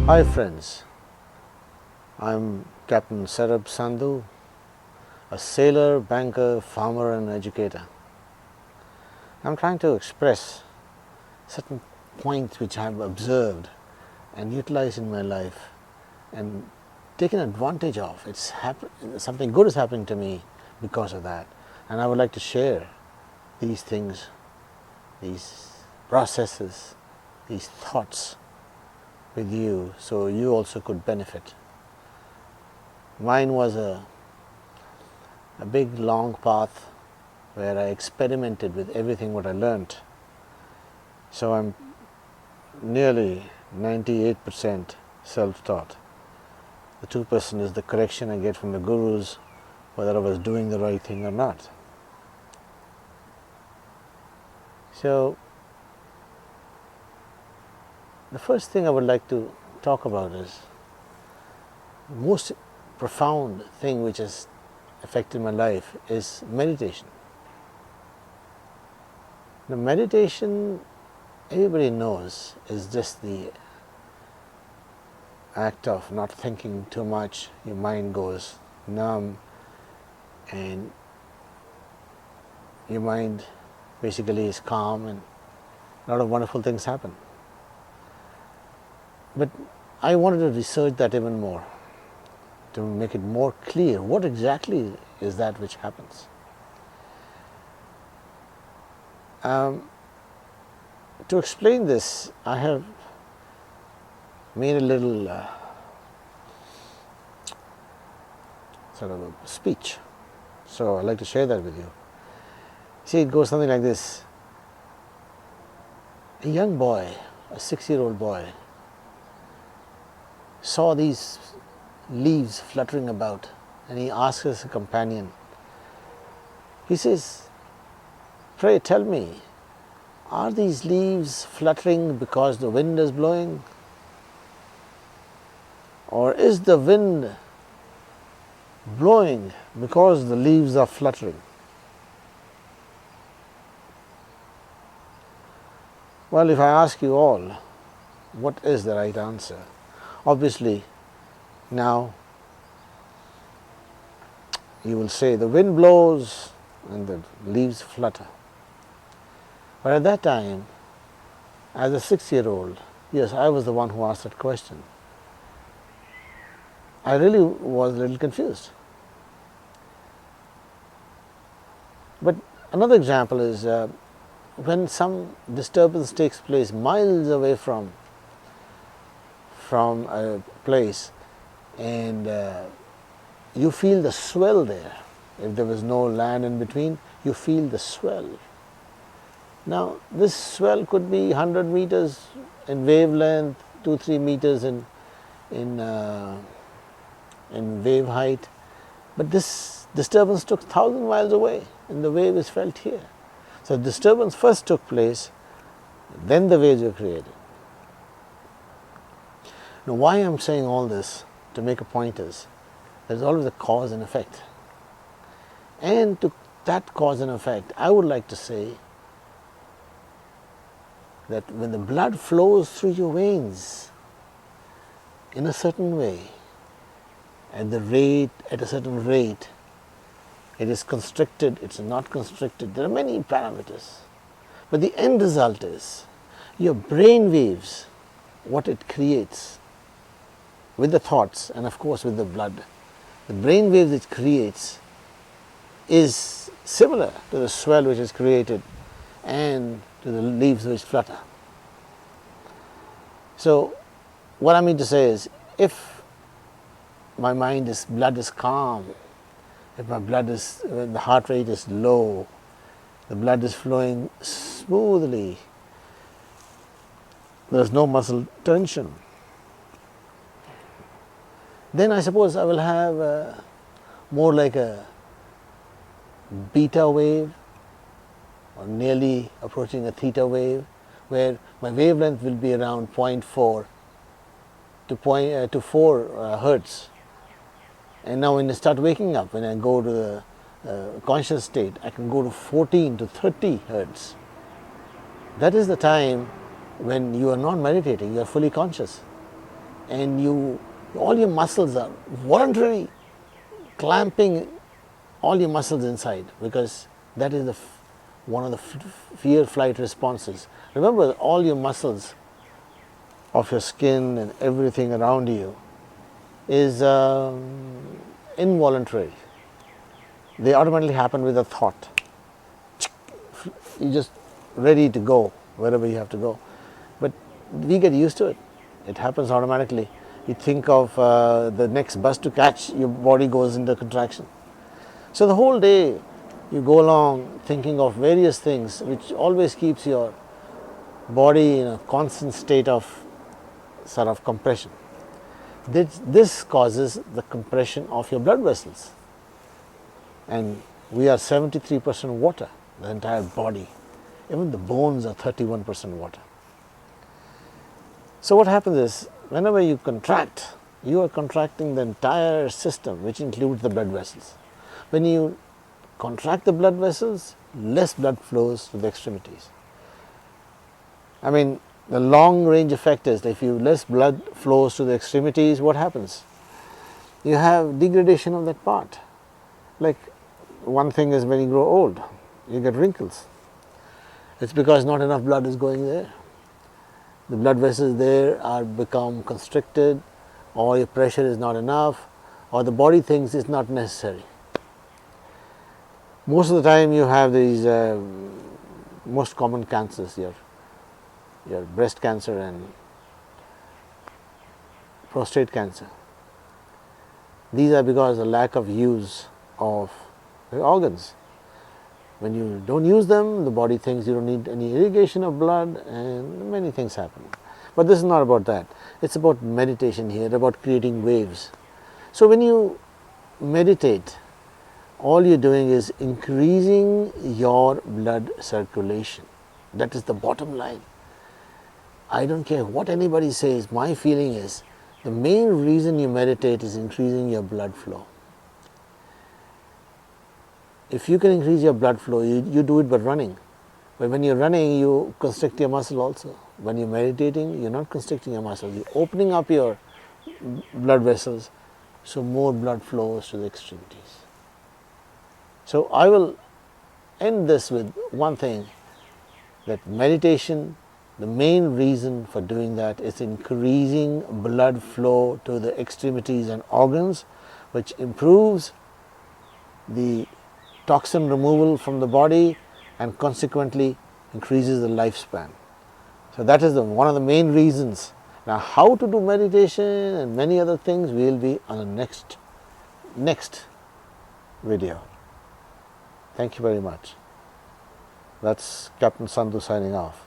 Hi friends, I'm Captain Sarab Sandhu, a sailor, banker, farmer and educator. I'm trying to express certain points which I've observed and utilized in my life and taken advantage of. Something good is happening to me because of that, and I would like to share these things, these processes, these thoughts with you so you also could benefit. Mine was a big long path where I experimented with everything what I learnt. So I'm nearly 98% self-taught. The 2% is the correction I get from the gurus, whether I was doing the right thing or not. So the first thing I would like to talk about is the most profound thing which has affected my life is meditation. The meditation, everybody knows, is just the act of not thinking too much. Your mind goes numb and your mind basically is calm and a lot of wonderful things happen. But I wanted to research that even more to make it more clear what exactly is that which happens. To explain this, I have made a little sort of a speech, so I'd like to share that with you. See, it goes something like this. A young boy, a 6-year-old boy, saw these leaves fluttering about and he asked his companion, he says, "Pray tell me, are these leaves fluttering because the wind is blowing? Or is the wind blowing because the leaves are fluttering?" Well, if I ask you all, what is the right answer? Obviously, now you will say the wind blows and the leaves flutter. But at that time, as a 6-year-old, yes, I was the one who asked that question. I really was a little confused. But another example is when some disturbance takes place miles away from a place and you feel the swell there. If there was no land in between, you feel the swell. Now, this swell could be 100 meters in wavelength, 2-3 meters in wave height, but this disturbance took 1,000 miles away and the wave is felt here. So disturbance first took place, then the waves were created. Now, why I'm saying all this to make a point is there is always a cause and effect. And to that cause and effect, I would like to say that when the blood flows through your veins in a certain way, at a certain rate, it is constricted, it's not constricted, there are many parameters. But the end result is your brain waves, what it creates with the thoughts and of course with the blood. The brain waves it creates is similar to the swell which is created and to the leaves which flutter. So what I mean to say is, if my blood is calm, if when the heart rate is low, the blood is flowing smoothly, there is no muscle tension, then I suppose I will have more like a beta wave or nearly approaching a theta wave, where my wavelength will be around 0.4 to 4 hertz. And now when I start waking up, when I go to the conscious state, I can go to 14 to 30 hertz. That is the time when you are not meditating, you are fully conscious. and all your muscles are voluntarily clamping all your muscles inside, because that is one of the fear flight responses. Remember, all your muscles of your skin and everything around you is involuntary. They automatically happen with a thought. You're just ready to go wherever you have to go. But we get used to it. It happens automatically. You think of the next bus to catch, your body goes into contraction. So the whole day you go along thinking of various things, which always keeps your body in a constant state of sort of compression. This causes the compression of your blood vessels. And we are 73% water, the entire body. Even the bones are 31% water. So what happens is, whenever you contract, you are contracting the entire system, which includes the blood vessels. When you contract the blood vessels, less blood flows to the extremities. I mean, the long range effect is that if less blood flows to the extremities, what happens? You have degradation of that part. Like, one thing is, when you grow old, you get wrinkles. It's because not enough blood is going there. The blood vessels there are become constricted, or your pressure is not enough, or the body thinks it's not necessary. Most of the time you have these most common cancers, your breast cancer and prostate cancer. These are because of lack of use of the organs. When you don't use them, the body thinks you don't need any irrigation of blood, and many things happen. But this is not about that. It's about meditation here, about creating waves. So when you meditate, all you're doing is increasing your blood circulation. That is the bottom line. I don't care what anybody says, my feeling is, the main reason you meditate is increasing your blood flow. If you can increase your blood flow, you do it by running. But when you're running, you constrict your muscle also. When you're meditating, you're not constricting your muscle. You're opening up your blood vessels, so more blood flows to the extremities. So I will end this with one thing, that meditation, the main reason for doing that is increasing blood flow to the extremities and organs, which improves the toxin removal from the body and consequently increases the lifespan. So that is one of the main reasons. Now, how to do meditation and many other things will be on the next video. Thank you very much. That's Captain Sandhu signing off.